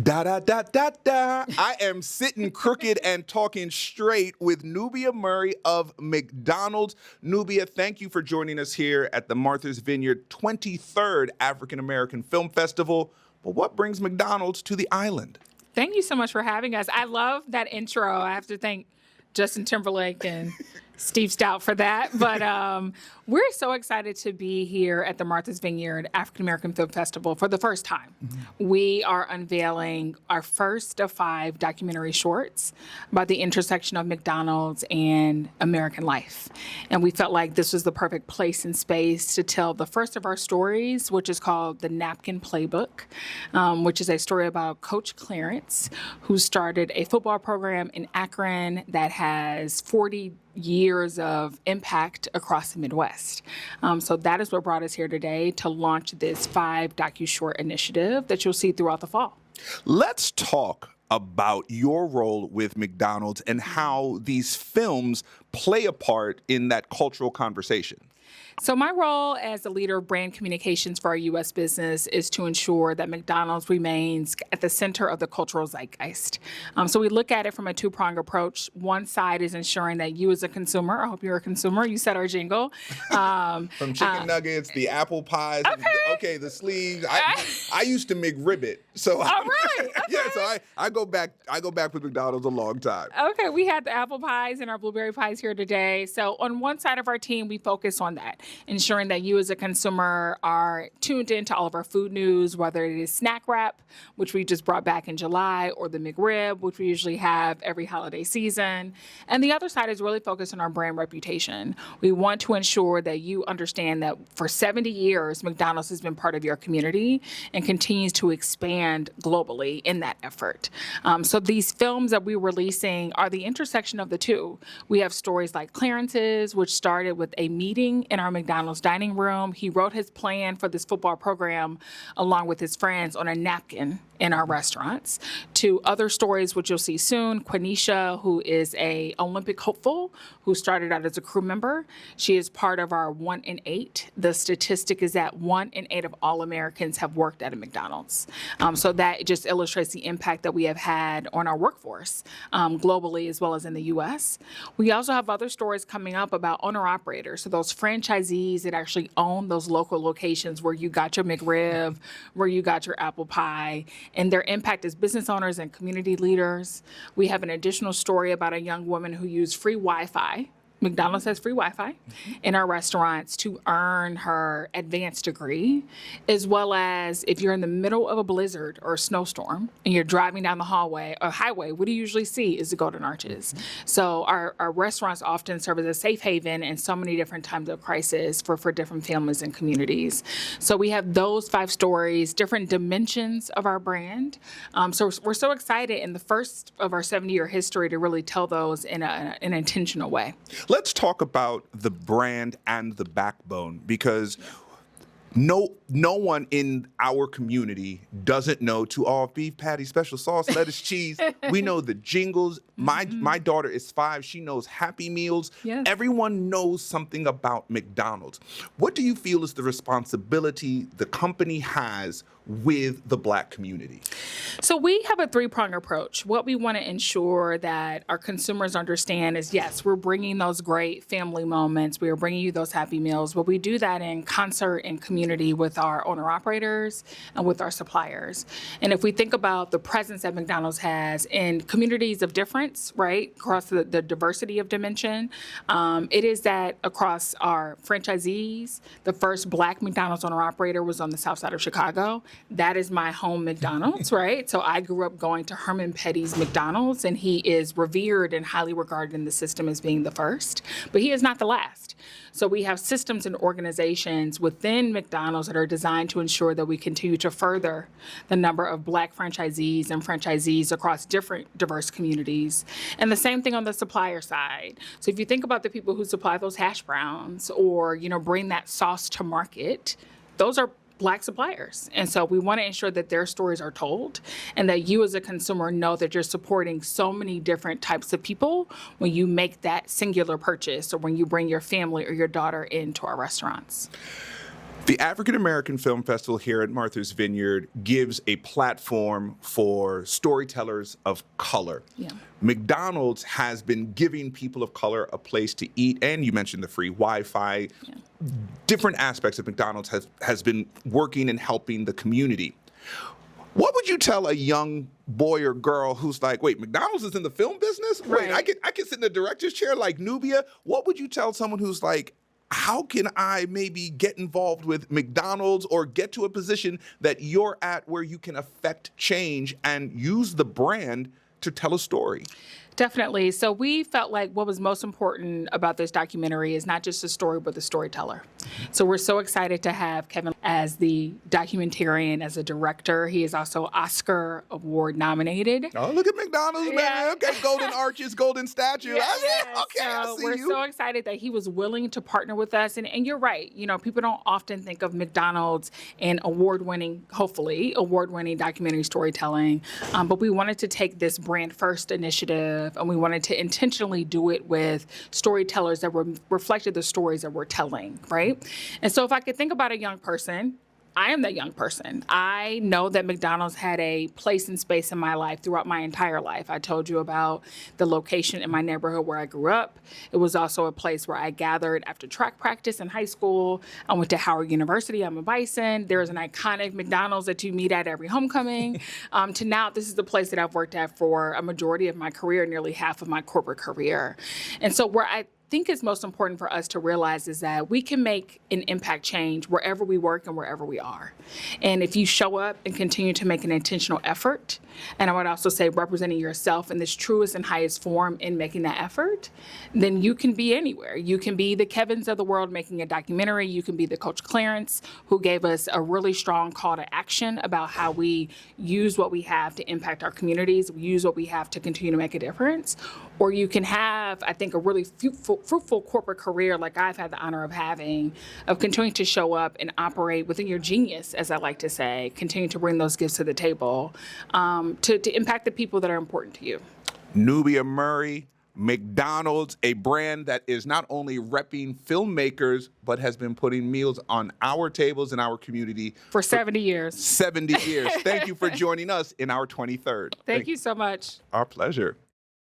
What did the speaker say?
Da da da da da. I am sitting crooked and talking straight with Nubia Murray of McDonald's. Nubia, thank you for joining us here at the Martha's Vineyard 23rd African American Film Festival. But what brings McDonald's to the island? Thank you so much for having us. I love that intro. I have to thank Justin Timberlake and Steve Stout for that. But we're so excited to be here at the Martha's Vineyard African American Film Festival for the first time. Mm-hmm. We are unveiling our first of 5 documentary shorts about the intersection of McDonald's and American life. And we felt like this was the perfect place and space to tell the first of our stories, which is called the Napkin Playbook, which is a story about Coach Clarence, who started a football program in Akron that has 40 years of impact across the Midwest. So that is what brought us here today to launch this 5 docu-short initiative that you'll see throughout the fall. Let's talk about your role with McDonald's and how these films play a part in that cultural conversation. So my role as the leader of brand communications for our U.S. business is to ensure that McDonald's remains at the center of the cultural zeitgeist. So we look at it from a 2-pronged approach. One side is ensuring that you as a consumer, I hope you're a consumer, you said our jingle. From chicken nuggets, the apple pies, the sleeves. I used to McRibbit. So really? Okay. Yeah, so I go back with McDonald's a long time. Okay, we had the apple pies and our blueberry pies here today. So on one side of our team, we focus on that, ensuring that you as a consumer are tuned into all of our food news, whether it is snack wrap, which we just brought back in July, or the McRib, which we usually have every holiday season. And the other side is really focused on our brand reputation. We want to ensure that you understand that for 70 years, McDonald's has been part of your community and continues to expand globally in that effort. So these films that we're releasing are the intersection of the two. We have stories like Clarence's, which started with a meeting in our McDonald's dining room. He wrote his plan for this football program along with his friends on a napkin in our restaurants, to other stories which you'll see soon. Quenisha, who is a Olympic hopeful who started out as a crew member. She is part of our 1 in 8. The statistic is that 1 in 8 of all Americans have worked at a McDonald's. So that just illustrates the impact that we have had on our workforce globally as well as in the U.S. We also have other stories coming up about owner-operators, so those franchisees that actually own those local locations where you got your McRib, where you got your apple pie, and their impact as business owners and community leaders. We have an additional story about a young woman who used free Wi-Fi. McDonald's has free Wi-Fi in our restaurants to earn her advanced degree, as well as if you're in the middle of a blizzard or a snowstorm and you're driving down the hallway or highway, what do you usually see is the Golden Arches. So our restaurants often serve as a safe haven in so many different times of crisis for different families and communities. So we have those 5 stories, different dimensions of our brand. So we're so excited in the first of our 70-year history to really tell those in an intentional way. Let's talk about the brand and the backbone, because no one in our community doesn't know beef patty, special sauce, lettuce, cheese. We know the jingles. My daughter is 5. She knows Happy Meals. Yes. Everyone knows something about McDonald's. What do you feel is the responsibility the company has with the Black community? So we have a 3-pronged approach. What we want to ensure that our consumers understand is, yes, we're bringing those great family moments. We are bringing you those Happy Meals, but we do that in concert and community with our owner-operators and with our suppliers. And if we think about the presence that McDonald's has in communities of difference, right, across the diversity of dimension, it is that across our franchisees, the first Black McDonald's owner-operator was on the south side of Chicago. That is my home McDonald's, right? So I grew up going to Herman Petty's McDonald's, and he is revered and highly regarded in the system as being the first, but he is not the last. So we have systems and organizations within McDonald's that are designed to ensure that we continue to further the number of Black franchisees and franchisees across different diverse communities. And the same thing on the supplier side. So if you think about the people who supply those hash browns or, bring that sauce to market, those are Black suppliers. And so we want to ensure that their stories are told and that you as a consumer know that you're supporting so many different types of people when you make that singular purchase or when you bring your family or your daughter into our restaurants. The African American Film Festival here at Martha's Vineyard gives a platform for storytellers of color. Yeah. McDonald's has been giving people of color a place to eat, and you mentioned the free Wi-Fi. Yeah. Different aspects of McDonald's has been working and helping the community. What would you tell a young boy or girl who's like, wait, McDonald's is in the film business? Right. Wait, I can sit in the director's chair like Nubia. What would you tell someone who's like, how can I maybe get involved with McDonald's or get to a position that you're at where you can affect change and use the brand to tell a story? Definitely. So we felt like what was most important about this documentary is not just the story, but the storyteller. So we're so excited to have Kevin as the documentarian, as a director. He is also Oscar Award nominated. Oh, look at McDonald's, man. Yeah. Okay, golden arches, golden statue. Yeah. Okay, I see we're you. so excited that he was willing to partner with us. And you're right. You know, people don't often think of McDonald's and hopefully award-winning documentary storytelling. But we wanted to take this brand first initiative, and we wanted to intentionally do it with storytellers that reflected the stories that we're telling, right? And so if I could think about a young person, I am that young person. I know that McDonald's had a place and space in my life throughout my entire life. I told you about the location in my neighborhood where I grew up. It was also a place where I gathered after track practice in high school. I went to Howard University. I'm a Bison. There's an iconic McDonald's that you meet at every homecoming. To now, this is the place that I've worked at for a majority of my career, nearly half of my corporate career. And so where I think is most important for us to realize is that we can make an impact change wherever we work and wherever we are. And if you show up and continue to make an intentional effort, and I would also say representing yourself in this truest and highest form in making that effort, then you can be anywhere. You can be the Kevins of the world making a documentary. You can be the Coach Clarence who gave us a really strong call to action about how we use what we have to impact our communities, we use what we have to continue to make a difference. Or you can have, I think, a really fruitful corporate career like I've had the honor of having, of continuing to show up and operate within your genius, as I like to say, continue to bring those gifts to the table to impact the people that are important to you. Nubia Murray, McDonald's, a brand that is not only repping filmmakers, but has been putting meals on our tables in our community for 70 years. 70 years. Thank you for joining us in our 23rd. Thank you so much. Our pleasure.